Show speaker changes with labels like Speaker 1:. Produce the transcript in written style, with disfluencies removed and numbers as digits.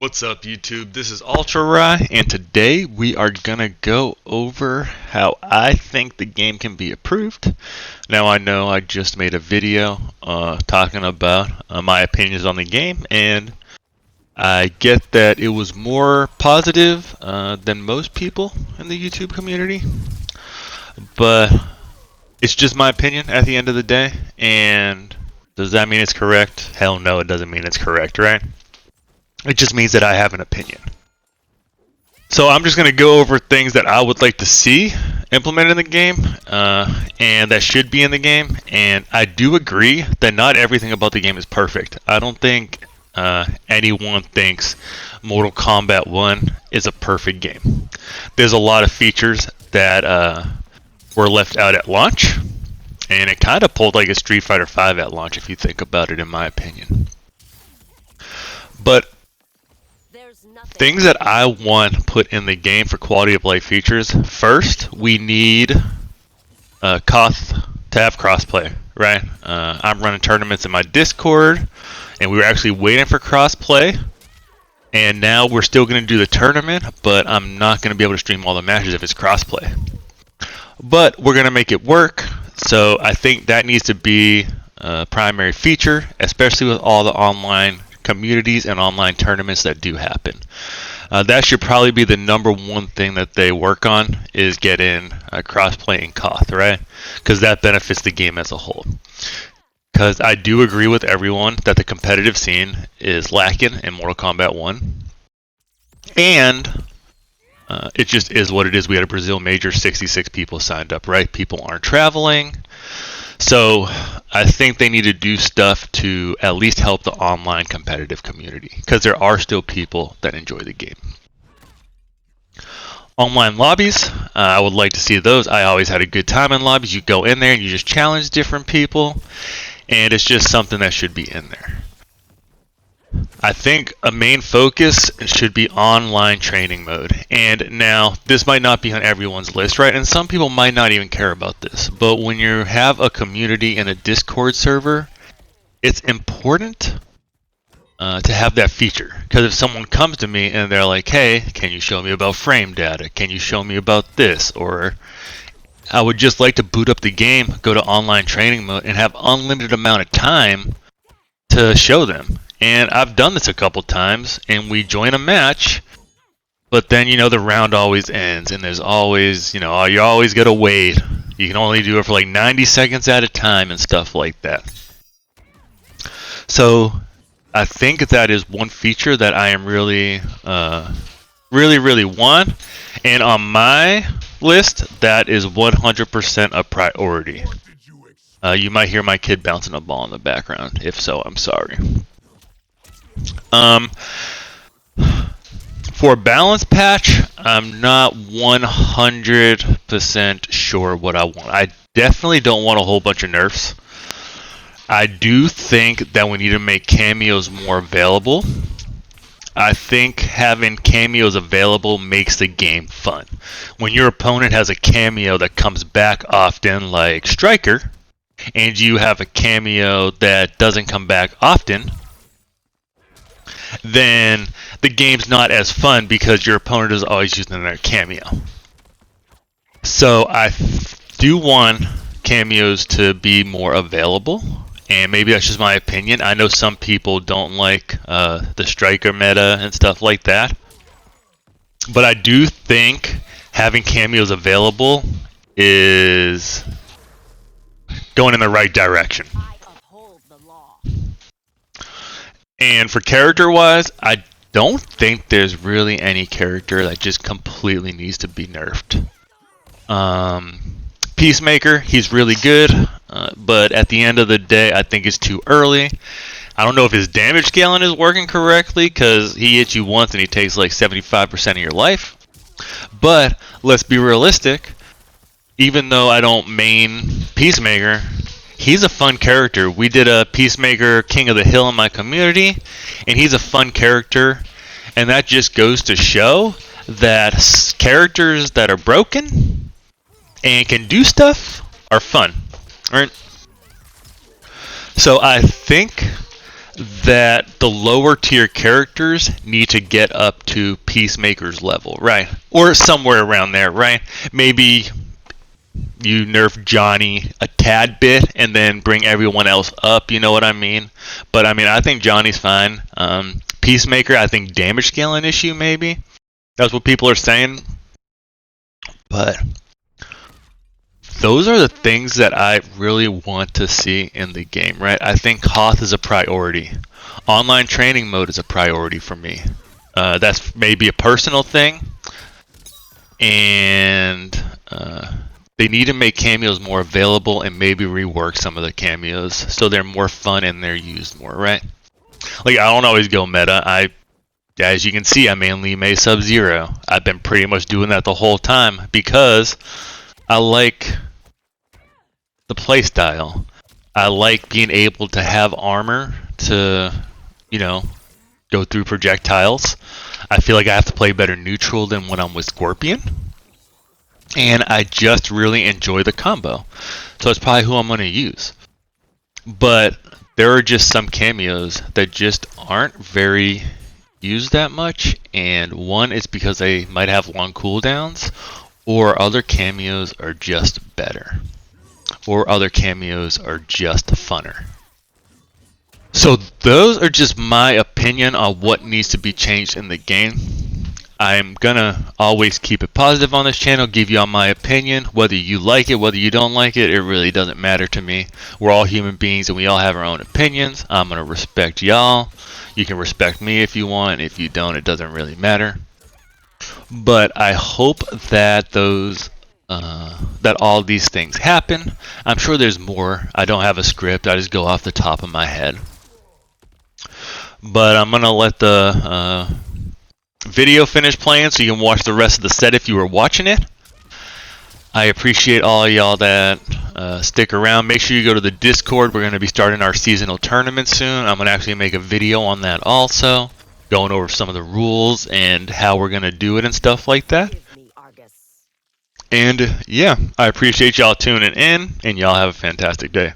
Speaker 1: What's up, YouTube? This is Ultra Rye, and today we are gonna go over how I think the game can be improved. Now, I know I just made a video talking about my opinions on the game, and I get that it was more positive than most people in the YouTube community, but it's just my opinion at the end of the day. And does that mean it's correct? Hell no, it doesn't mean it's correct, right? It just means that I have an opinion. So I'm just going to go over things that I would like to see implemented in the game, and that should be in the game. And I do agree that not everything about the game is perfect. I don't think anyone thinks Mortal Kombat 1 is a perfect game. There's a lot of features that were left out at launch, and it kind of pulled like a Street Fighter 5 at launch if you think about it, in my opinion. But things that I want put in the game for quality of life features. First, we need Koth to have crossplay, right? I'm running tournaments in my Discord, and we were actually waiting for crossplay. And now we're still going to do the tournament, but I'm not going to be able to stream all the matches if it's crossplay. But we're going to make it work, so I think that needs to be a primary feature, especially with all the online communities and online tournaments that do happen. That should probably be the number one thing that they work on, is getting crossplay in Koth, right? Because that benefits the game as a whole. Because I do agree with everyone that the competitive scene is lacking in Mortal Kombat 1. And it just is what it is. We had a Brazil major, 66 people signed up, right? People aren't traveling. So I think they need to do stuff to at least help the online competitive community, because there are still people that enjoy the game. Online lobbies, I would like to see those. I always had a good time in lobbies. You go in there and you just challenge different people, and it's just something that should be in there. I think a main focus should be online training mode. And now, this might not be on everyone's list, right? And some people might not even care about this. But when you have a community in a Discord server, it's important to have that feature. Because if someone comes to me and they're like, hey, can you show me about frame data? Can you show me about this? Or I would just like to boot up the game, go to online training mode, and have unlimited amount of time to show them. And I've done this a couple times, and we join a match, but then, the round always ends, and there's always, you always gotta wait. You can only do it for like 90 seconds at a time and stuff like that. So I think that is one feature that I am really want. And on my list, that is 100% a priority. You might hear my kid bouncing a ball in the background. If so, I'm sorry. For balance patch, I'm not 100% sure what I want. I definitely don't want a whole bunch of nerfs. I do think that we need to make cameos more available. I think having cameos available makes the game fun. When your opponent has a cameo that comes back often, like Striker, and you have a cameo that doesn't come back often, then the game's not as fun because your opponent is always using their cameo. So I do want cameos to be more available, and maybe that's just my opinion. I know some people don't like the Striker meta and stuff like that, but I do think having cameos available is going in the right direction. And for character-wise, I don't think there's really any character that just completely needs to be nerfed. Peacemaker, he's really good, but at the end of the day, I think it's too early. I don't know if his damage scaling is working correctly, because he hits you once and he takes like 75% of your life. But let's be realistic. Even though I don't main Peacemaker, he's a fun character. We did a Peacemaker King of the Hill in my community, and he's a fun character. And that just goes to show that characters that are broken and can do stuff are fun, right? So I think that the lower tier characters need to get up to Peacemaker's level, right? Or somewhere around there, right? Maybe you nerf Johnny a tad bit and then bring everyone else up, you know what I mean? But I mean, I think Johnny's fine. Peacemaker, I think damage scaling issue maybe. That's what people are saying. But those are the things that I really want to see in the game, right? I think Hoth is a priority. Online training mode is a priority for me. That's maybe a personal thing. And they need to make cameos more available and maybe rework some of the cameos so they're more fun and they're used more, right? Like, I don't always go meta. As you can see, I mainly May Sub-Zero. I've been pretty much doing that the whole time because I like the playstyle. I like being able to have armor to, go through projectiles. I feel like I have to play better neutral than when I'm with Scorpion. And I just really enjoy the combo. So it's probably who I'm going to use. But there are just some cameos that just aren't very used that much. And one is because they might have long cooldowns, or other cameos are just better. Or other cameos are just funner. So those are just my opinion on what needs to be changed in the game. I'm gonna always keep it positive on this channel, give you all my opinion. Whether you like it, whether you don't like it, it really doesn't matter to me. We're all human beings and we all have our own opinions. I'm gonna respect y'all. You can respect me if you want. If you don't, it doesn't really matter. But I hope that that all these things happen. I'm sure there's more. I don't have a script. I just go off the top of my head. But I'm gonna let the video finish playing so you can watch the rest of the set if you were watching it. I appreciate all y'all that stick around. Make sure you go to the Discord. We're going to be starting our seasonal tournament soon. I'm going to actually make a video on that also, going over some of the rules and how we're going to do it and stuff like that. And yeah, I appreciate y'all tuning in, and y'all have a fantastic day.